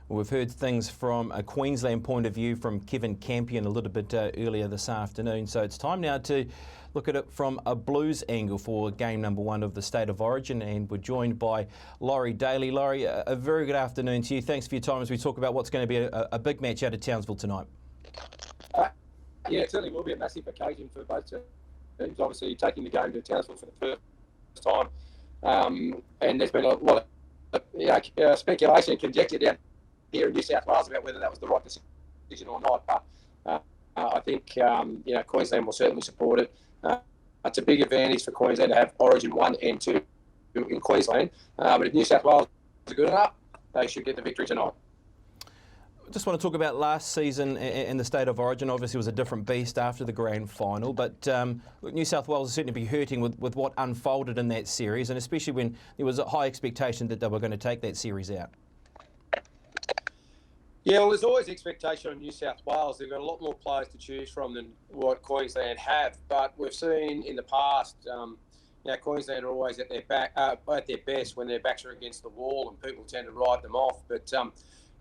We've heard things from a Queensland point of view from Kevin Campion a little bit earlier this afternoon. So it's time now to look at it from a Blues angle for game number 1 of the State of Origin. And we're joined by Laurie Daley. Laurie, a very good afternoon to you. Thanks for your time as we talk about what's going to be a big match out of Townsville tonight. Yeah, it certainly will be a massive occasion for both teams. Obviously, taking the game to Townsville for the first time. And there's been a lot of speculation and conjecture down here in New South Wales about whether that was the right decision or not. But I think Queensland will certainly support it. It's a big advantage for Queensland to have Origin 1 and 2 in Queensland. But if New South Wales are good enough, they should get the victory tonight. Just want to talk about last season and the State of Origin. Obviously, it was a different beast after the grand final, but New South Wales will certainly be hurting with what unfolded in that series, and especially when there was a high expectation that they were going to take that series out. Yeah, well, there's always expectation on New South Wales. They've got a lot more players to choose from than what Queensland have, but we've seen in the past, Queensland are always at their best when their backs are against the wall, and people tend to write them off. But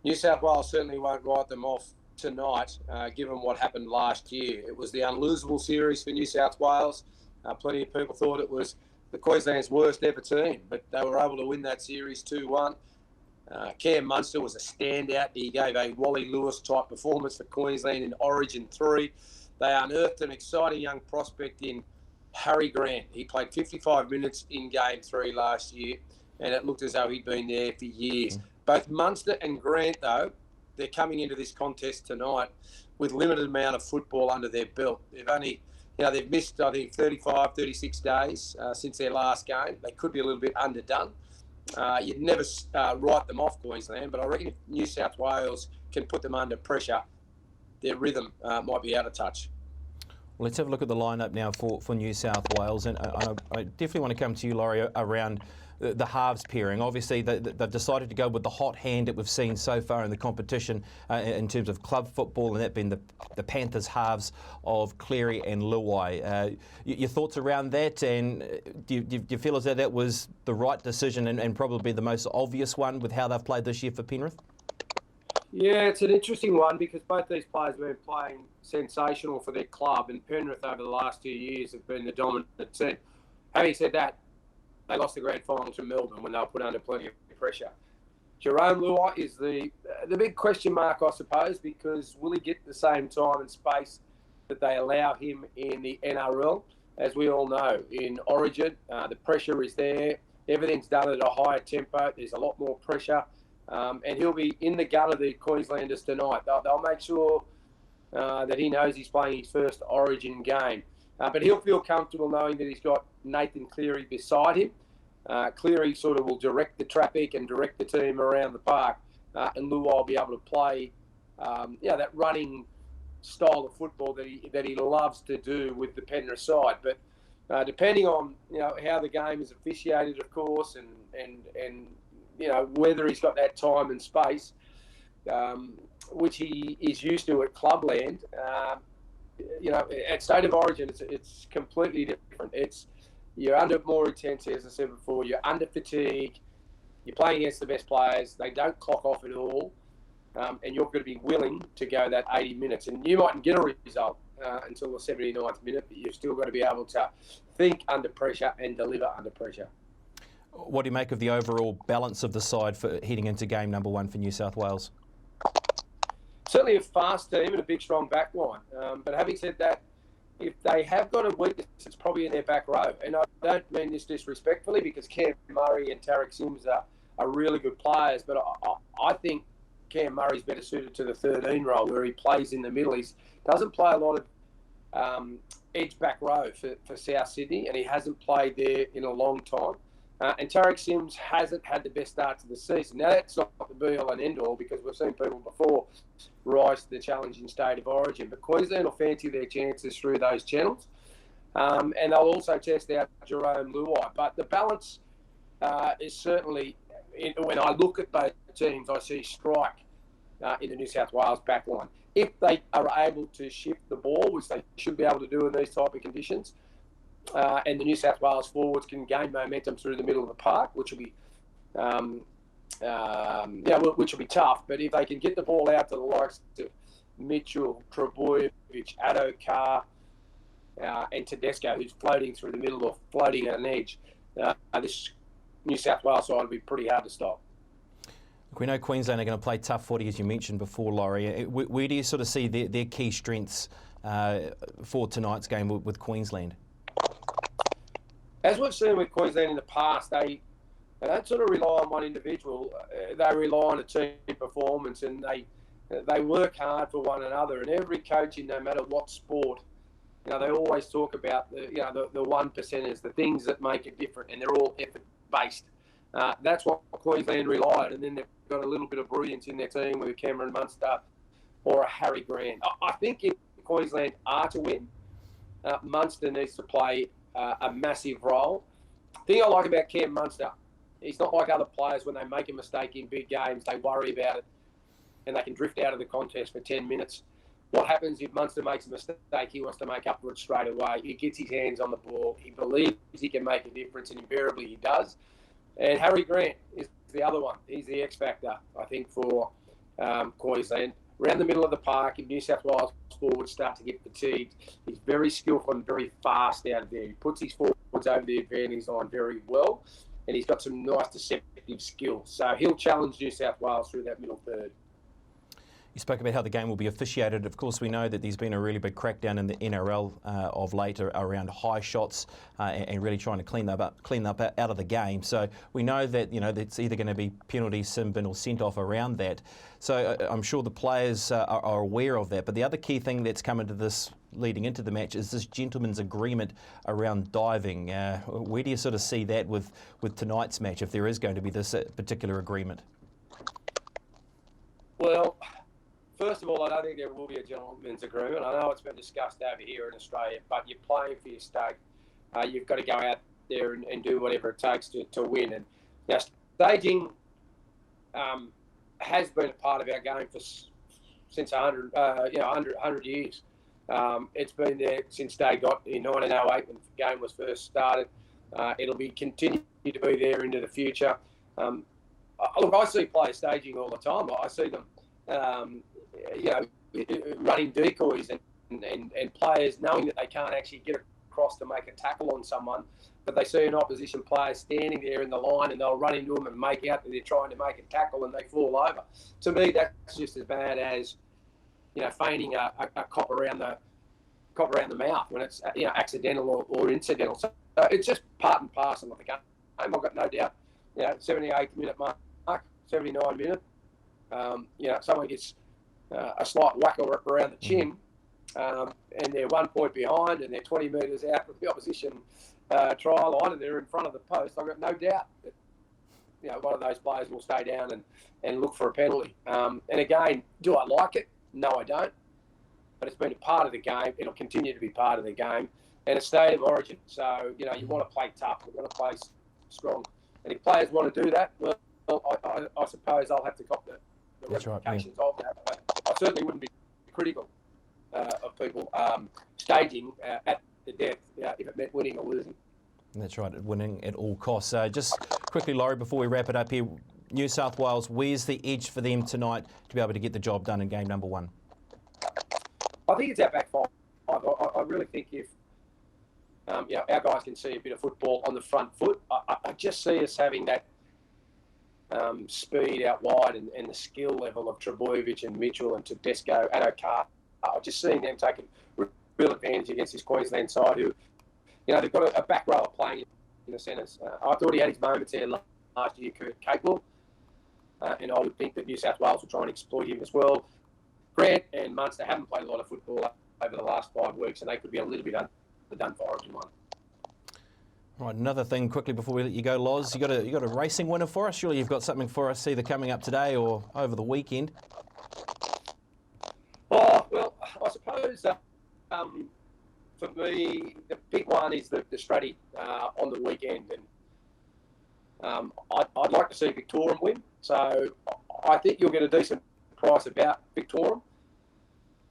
New South Wales certainly won't write them off tonight, given what happened last year. It was the unlosable series for New South Wales. Plenty of people thought it was the Queensland's worst ever team, but they were able to win that series 2-1. Cam Munster was a standout. He gave a Wally Lewis-type performance for Queensland in Origin 3. They unearthed an exciting young prospect in Harry Grant. He played 55 minutes in Game 3 last year, and it looked as though he'd been there for years. Both Munster and Grant, though, they're coming into this contest tonight with limited amount of football under their belt. They've only, they've missed, I think, 35, 36 days since their last game. They could be a little bit underdone. You'd never write them off, Queensland, but I reckon if New South Wales can put them under pressure, their rhythm might be out of touch. Well, let's have a look at the lineup now for New South Wales, and I definitely want to come to you, Laurie, around the halves pairing. Obviously, they've decided to go with the hot hand that we've seen so far in the competition in terms of club football, and that being the Panthers halves of Cleary and Luai. Your thoughts around that, and do you feel as though that was the right decision and probably the most obvious one with how they've played this year for Penrith? Yeah, it's an interesting one because both these players have been playing sensational for their club, and Penrith over the last 2 years have been the dominant team. Having said that, they lost the grand final to Melbourne when they were put under plenty of pressure. Jerome Luai is the big question mark, I suppose, because will he get the same time and space that they allow him in the NRL? As we all know, in Origin, the pressure is there. Everything's done at a higher tempo. There's a lot more pressure. And he'll be in the gut of the Queenslanders tonight. They'll make sure that he knows he's playing his first Origin game. But he'll feel comfortable knowing that he's got Nathan Cleary beside him. Cleary sort of will direct the traffic and direct the team around the park. And Luai will be able to play that running style of football that he loves to do with the Penrith side. But depending on how the game is officiated, of course, and whether he's got that time and space, which he is used to at Clubland, at State of Origin, it's completely different. You're under more intensity, as I said before. You're under fatigue. You're playing against the best players. They don't clock off at all, and you're going to be willing to go that 80 minutes. And you mightn't get a result until the 79th minute, but you've still got to be able to think under pressure and deliver under pressure. What do you make of the overall balance of the side for heading into game number 1 for New South Wales? Certainly a fast team and a big, strong back line. But having said that, if they have got a weakness, it's probably in their back row. And I don't mean this disrespectfully because Cam Murray and Tarek Sims are really good players, but I think Cam Murray's better suited to the 13 role where he plays in the middle. He doesn't play a lot of edge back row for South Sydney, and he hasn't played there in a long time. And Tarek Sims hasn't had the best start to the season. Now, that's not the be-all and end-all because we've seen people before rise to the challenge in State of Origin. But Queensland will fancy their chances through those channels. And they'll also test out Jerome Luai. But the balance is certainly, when I look at both teams, I see strike in the New South Wales back line. If they are able to shift the ball, which they should be able to do in these type of conditions, and the New South Wales forwards can gain momentum through the middle of the park, which will be which will be tough. But if they can get the ball out to the likes of Mitchell, Trebojevic, Adokar, and Tedesco, who's floating through the middle or floating at an edge, this New South Wales side will be pretty hard to stop. We know Queensland are going to play tough footy, as you mentioned before, Laurie. Where do you sort of see their key strengths for tonight's game with Queensland? As we've seen with Queensland in the past, they don't sort of rely on one individual. They rely on a team performance, and they work hard for one another. And every coach, no matter what sport, they always talk about the one percenters, the things that make it different, and they're all effort based. That's what Queensland rely on, and then they've got a little bit of brilliance in their team with Cameron Munster or a Harry Grant. I think if Queensland are to win, Munster needs to play a massive role. The thing I like about Cam Munster, he's not like other players. When they make a mistake in big games, they worry about it and they can drift out of the contest for 10 minutes. What happens if Munster makes a mistake? He wants to make up for it straight away. He gets his hands on the ball. He believes he can make a difference, and invariably he does. And Harry Grant is the other one. He's the X factor, I think, for Queensland. Around the middle of the park, if New South Wales forwards start to get fatigued, he's very skillful and very fast out there. He puts his forwards over the advantage line very well, and he's got some nice deceptive skills. So he'll challenge New South Wales through that middle third. You spoke about how the game will be officiated. Of course, we know that there's been a really big crackdown in the NRL of late around high shots and really trying to clean up out of the game. So we know that it's either going to be penalty, sin bin, or sent off around that. So I'm sure the players are aware of that. But the other key thing that's come into this leading into the match is this gentleman's agreement around diving. Where do you sort of see that with tonight's match, if there is going to be this particular agreement? Well, first of all, I don't think there will be a gentleman's agreement. I know it's been discussed over here in Australia, but you're playing for your state. You've got to go out there and do whatever it takes to win. And staging has been a part of our game since 100 years. It's been there since day got in 1908 when the game was first started. It'll be continue to be there into the future. Look, I see players staging all the time. I see them. Running decoys and players knowing that they can't actually get across to make a tackle on someone, but they see an opposition player standing there in the line and they'll run into them and make out that they're trying to make a tackle and they fall over. To me, that's just as bad as feigning a cop around the mouth when it's accidental or incidental. So it's just part and parcel of the game. I've got no doubt. 78 minute mark, 79 minute. Someone gets a slight whack around the chin, and they're 1 point behind, and they're 20 metres out from the opposition try line, and they're in front of the post. I've got no doubt that one of those players will stay down and look for a penalty. And again, do I like it? No, I don't. But it's been a part of the game. It'll continue to be part of the game, and a state of origin. So you want to play tough. You want to play strong. And if players want to do that, well, I suppose I'll have to cop the ramifications of that. But I certainly wouldn't be critical of people staging at the death if it meant winning or losing. That's right, winning at all costs. Just quickly, Laurie, before we wrap it up here, New South Wales, where's the edge for them tonight to be able to get the job done in game number 1? I think it's our back five. I really think if our guys can see a bit of football on the front foot, I just see us having that speed out wide and the skill level of Trebojevic and Mitchell and Tedesco and Adokar. I've just seen them taking real advantage against this Queensland side who, they've got a back rower playing in the centres. I thought he had his moments there last year, Kurt Capewell, and I would think that New South Wales will try and exploit him as well. Grant and Munster haven't played a lot of football over the last 5 weeks, and they could be a little bit underdone for Origin 1. Right, another thing quickly before we let you go, Loz, you got a racing winner for us? Surely you've got something for us either coming up today or over the weekend. Oh, well, I suppose for me, the big one is the Stratty on the weekend. And I'd like to see Victorian win. So I think you'll get a decent price about Victorian.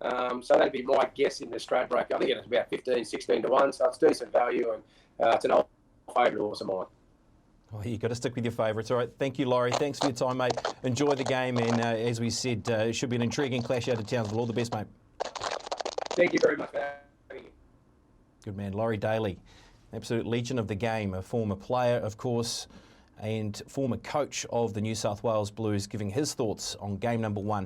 So that'd be my guess in the straight break. I think it's about 15, 16 to 1, so it's decent value, and it's an old favourite horse of mine. Well, you've got to stick with your favourites. All right, thank you, Laurie. Thanks for your time, mate. Enjoy the game, and as we said, it should be an intriguing clash out of Townsville. All the best, mate. Thank you very much for having me. Good man, Laurie Daley, absolute legend of the game, a former player, of course, and former coach of the New South Wales Blues, giving his thoughts on game number 1